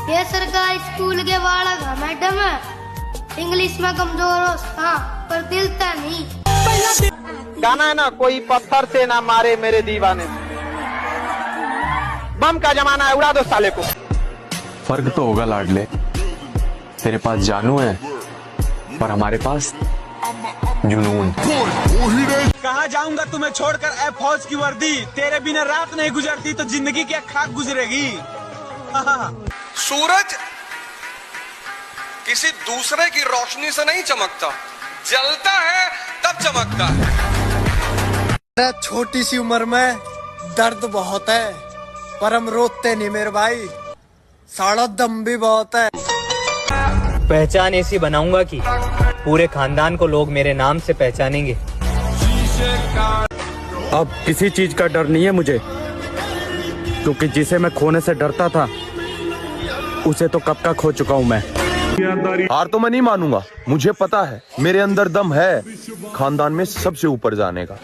ये सरकारी स्कूल के बालक है मैडम, इंग्लिश में कमजोर हो हाँ, पर दिलता नहीं। गाना है ना, कोई पत्थर से ना मारे मेरे दीवाने, बम का जमाना है, उड़ा दो साले को। फर्क तो होगा लाडले, तेरे पास जानू है पर हमारे पास जुनून। कहाँ जाऊंगा तुम्हें छोड़कर ऐ फौज की वर्दी, तेरे बिना रात नहीं गुजरती तो जिंदगी क्या खाक गुजरेगी। सूरज किसी दूसरे की रोशनी से नहीं चमकता, जलता है तब चमकता है। छोटी सी उम्र में दर्द बहुत है पर हम रोते नहीं मेरे भाई, साड़ा दम भी बहुत है। पहचान ऐसी बनाऊंगा कि पूरे खानदान को लोग मेरे नाम से पहचानेंगे। अब किसी चीज का डर नहीं है मुझे, क्योंकि जिसे मैं खोने से डरता था उसे तो कब का खो चुका हूँ मैं। हार तो मैं नहीं मानूंगा, मुझे पता है मेरे अंदर दम है खानदान में सबसे ऊपर जाने का।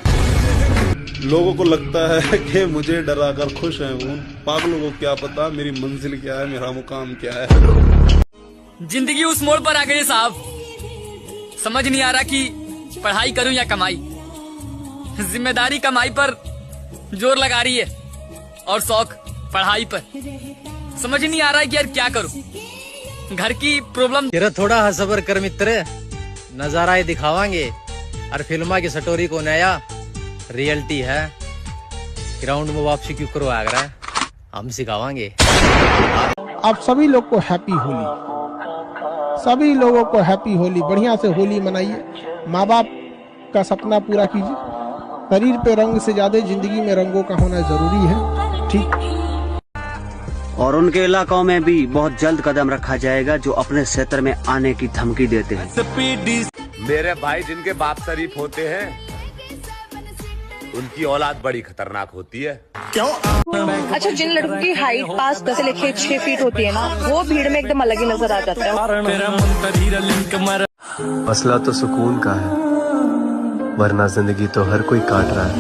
लोगों को लगता है कि मुझे डराकर खुश हैं, उन पागलों को क्या पता मेरी मंजिल क्या है, मेरा मुकाम क्या है। जिंदगी उस मोड़ पर आ गई साहब, समझ नहीं आ रहा कि पढ़ाई करूं या कमाई। जिम्मेदारी कमाई पर जोर लगा रही है और शौक पढ़ाई पर। समझ नहीं आ रहा है कि यार क्या करूं। घर की प्रॉब्लम। तेरा थोड़ा सबर कर मित्र, नजारा ही दिखावांगे और फिल्मा की स्टोरी को नया रियलिटी है। ग्राउंड में वापसी क्यों करवा रहा है, हम सिखावांगे। आप सभी लोग को हैप्पी होली, सभी लोगों को हैप्पी होली। बढ़िया से होली मनाइए, माँ बाप का सपना पूरा कीजिए। शरीर पे रंग से ज्यादा जिंदगी में रंगों का होना जरूरी है, ठीक। और उनके इलाकों में भी बहुत जल्द कदम रखा जाएगा जो अपने क्षेत्र में आने की धमकी देते हैं। मेरे भाई जिनके बाप शरीफ होते हैं उनकी औलाद बड़ी खतरनाक होती है। क्यों? अच्छा, जिन लड़कों की हाइट 5 से लेके 6 फीट होती है ना, वो भीड़ में एकदम अलग ही नजर आ जाता है। मसला तो सुकून का है, वरना जिंदगी तो हर कोई काट रहा है।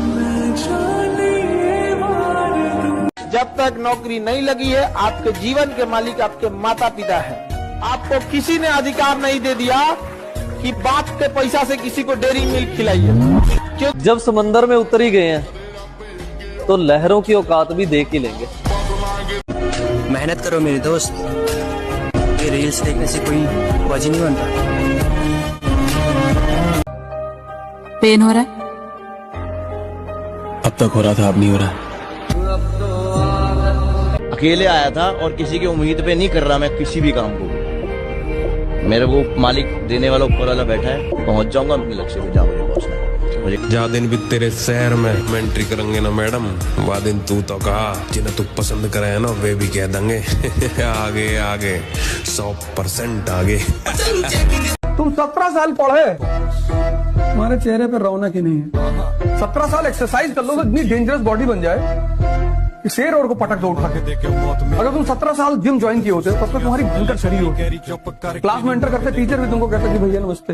जब तक नौकरी नहीं लगी है, आपके जीवन के मालिक आपके माता पिता है। आपको किसी ने अधिकार नहीं दे दिया कि बाप के पैसा से किसी को डेयरी मिल्क खिलाइए। जब समंदर में उतर ही गए हैं तो लहरों की औकात भी देख ही लेंगे। मेहनत करो मेरे दोस्त, ये रील्स देखने से कोई वजह नहीं बनता। पेन हो रहा है? अब तक हो रहा था, अब नहीं हो रहा। अकेले आया था और किसी की उम्मीद पे नहीं कर रहा मैं किसी भी काम को। मेरे को मालिक देने वाला ऊपर वाला बैठा है, पहुंच जाऊंगा अपने लक्ष्य पे, जहाँ मुझे पहुंचना है। जा दिन भी तेरे शहर में एंट्री करेंगे ना मैडम, वह दिन तू तो कहा जिन्हें तू पसंद करे है ना वे भी कह देंगे आगे आगे 100% आगे। तुम 17 साल पढ़े, तुम्हारे चेहरे पे रौनक ही नहीं है। 17 साल एक्सरसाइज कर लो तो इतनी डेंजरस बॉडी बन जाए कि शेर और को पटक दो उठा के। अगर तुम 17 साल जिम ज्वाइन किए होते तब तो तुम्हारी भयंकर शरीर होती। क्लास में एंटर करते टीचर भी तुमको कहता कि भैया नमस्ते,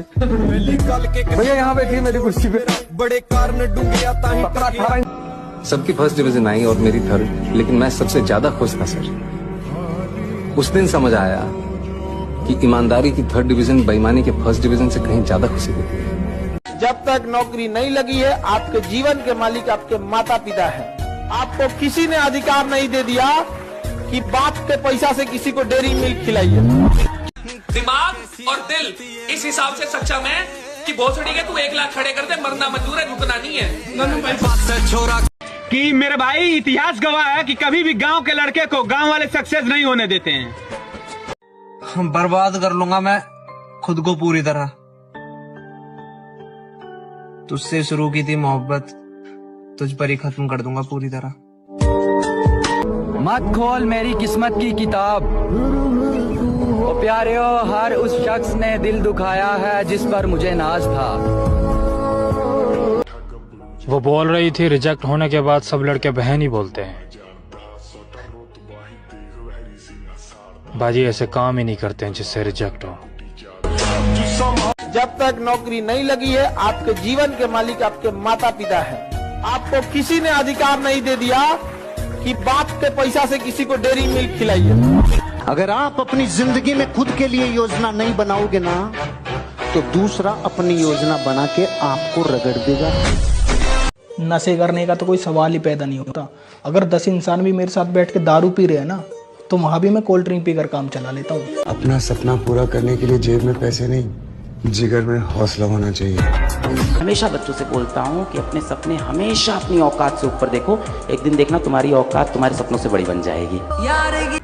भैया यहाँ बैठिए मेरी कुर्सी पे। बड़े कारण सबकी फर्स्ट डिवीजन आई और मेरी थर्ड, लेकिन मैं सबसे ज्यादा खुश था सर। उस दिन समझ आया कि ईमानदारी की थर्ड डिवीजन बेईमानी के फर्स्ट डिवीजन से कहीं ज्यादा खुशी देती है। जब तक नौकरी नहीं लगी है, आपके जीवन के मालिक आपके माता पिता है। आपको किसी ने अधिकार नहीं दे दिया कि बाप के पैसा से किसी को डेयरी मिल्क खिलाइए। दिमाग और दिल इस हिसाब से सक्षम है कि भोसड़ी के तू 1 लाख खड़े कर दे, मरना मंजूर है, झुकना नहीं है। कि मेरे भाई इतिहास गवाह है कि कभी भी गांव के लड़के को गांव वाले सक्सेस नहीं होने देते हैं। बर्बाद कर लूंगा मैं खुद को पूरी तरह। तुझसे शुरू की थी मोहब्बत, तुझ पर ही खत्म कर दूंगा पूरी तरह। मत खोल मेरी किस्मत की किताब, ओ प्यारे हो, हर उस शख्स ने दिल दुखाया है जिस पर मुझे नाज था। वो बोल रही थी रिजेक्ट होने के बाद सब लड़के बहन ही बोलते हैं। बाजी ऐसे काम ही नहीं करते हैं जिससे रिजेक्ट हो। जब तक नौकरी नहीं लगी है, आपके जीवन के मालिक आपके माता पिता है। आपको किसी ने अधिकार नहीं दे दिया कि बाप के पैसा से किसी को डेयरी मिल्क खिलाइए। अगर आप अपनी जिंदगी में खुद के लिए योजना नहीं बनाओगे ना, तो दूसरा अपनी योजना बना के आपको रगड़ देगा। नशे करने का तो कोई सवाल ही पैदा नहीं होता। अगर 10 इंसान भी मेरे साथ बैठ के दारू पी रहे हैं ना, तो वहां भी मैं कोल्ड ड्रिंक पीकर काम चला लेता हूँ। अपना सपना पूरा करने के लिए जेब में पैसे नहीं, जिगर में हौसला होना चाहिए। हमेशा बच्चों से बोलता हूँ कि अपने सपने हमेशा अपनी औकात से ऊपर देखो। एक दिन देखना तुम्हारी औकात तुम्हारे सपनों से बड़ी बन जाएगी।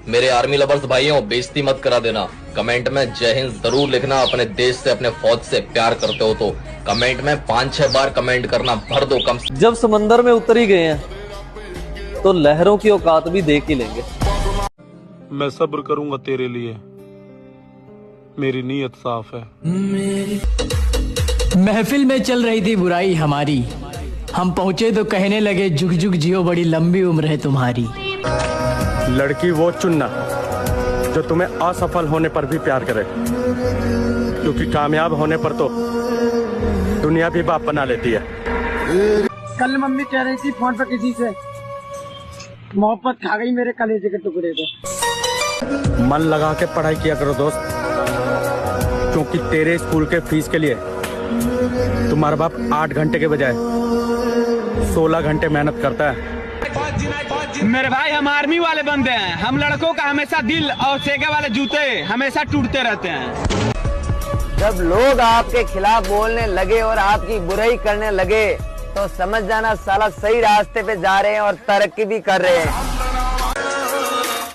मेरे आर्मी लवर्स भाइयों, बेइज्जती मत करा देना। कमेंट में जय हिंद जरूर लिखना। अपने देश से, अपने फौज से प्यार करते हो तो कमेंट में 5-6 बार कमेंट करना भर दो कम। जब समंदर में उतर ही गए हैं तो लहरों की औकात भी देख ही लेंगे। मैं सब्र करूंगा तेरे लिए, मेरी नीयत साफ है। महफिल में चल रही थी बुराई हमारी, हम पहुंचे तो कहने लगे जुग जुग जियो, बड़ी लंबी उम्र है तुम्हारी। लड़की वो चुनना जो तुम्हें असफल होने पर भी प्यार करे, क्योंकि कामयाब होने पर तो दुनिया भी बाप बना लेती है। कल मम्मी कह रही थी फोन पर किसी से, मोहब्बत खा गई मेरे कलेजे के टुकड़े को। मन लगा के पढ़ाई किया करो दोस्त, क्योंकि तेरे स्कूल के फीस के लिए तुम्हारा बाप 8 घंटे के बजाय 16 घंटे मेहनत करता है। मेरे भाई, हम आर्मी वाले बंदे हैं। हम लड़कों का हमेशा दिल और सेगे वाले जूते हमेशा टूटते रहते हैं। जब लोग आपके खिलाफ बोलने लगे और आपकी बुराई करने लगे, तो समझ जाना साला सही रास्ते पे जा रहे हैं और तरक्की भी कर रहे हैं।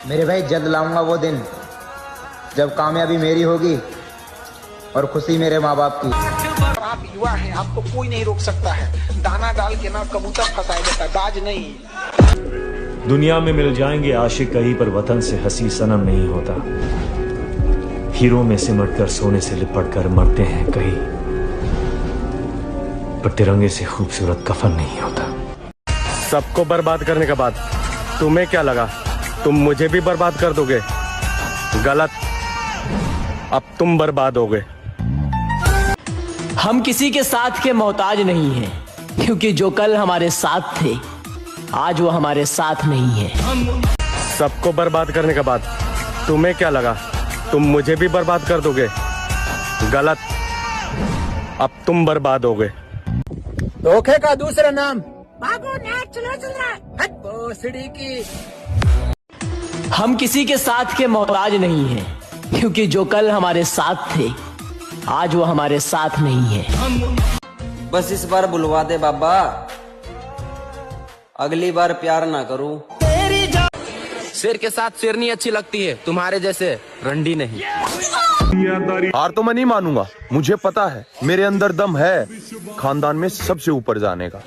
मेरे भाई, जल्द लाऊंगा वो दिन जब कामयाबी मेरी होगी और खुशी मेरे माँ बाप की। आप युवा हैं, आपको कोई नहीं रोक सकता है। दाना डाल के ना कबूतर फंसाया जाता है, बाज नहीं। दुनिया में मिल जाएंगे आशिक कहीं, पर वतन से हंसी सनम नहीं होता। हीरो में सिमट कर सोने से लिपट कर मरते हैं कहीं, पर तिरंगे से खूबसूरत कफन नहीं होता। सबको बर्बाद करने के बाद तुम्हें क्या लगा तुम मुझे भी बर्बाद कर दोगे? गलत, अब तुम बर्बाद होगे। हम किसी के साथ के मोहताज नहीं हैं, क्योंकि जो कल हमारे साथ थे आज वो हमारे साथ नहीं है। सबको बर्बाद करने के बाद तुम्हें क्या लगा तुम मुझे भी बर्बाद कर दोगे? गलत, अब तुम बर्बाद होगे। धोखे का दूसरा नाम बाबू नाच चलो चल रहा है भोसड़ी की। हम किसी के साथ के मोहताज नहीं हैं, क्योंकि जो कल हमारे साथ थे आज वो हमारे साथ नहीं है। बस इस बार बुलवा दे बाबा, अगली बार प्यार ना करूं। शेर के साथ शेरनी अच्छी लगती है, तुम्हारे जैसे रंडी नहीं। हार तो मैं नहीं मानूंगा, मुझे पता है मेरे अंदर दम है खानदान में सबसे ऊपर जाने का।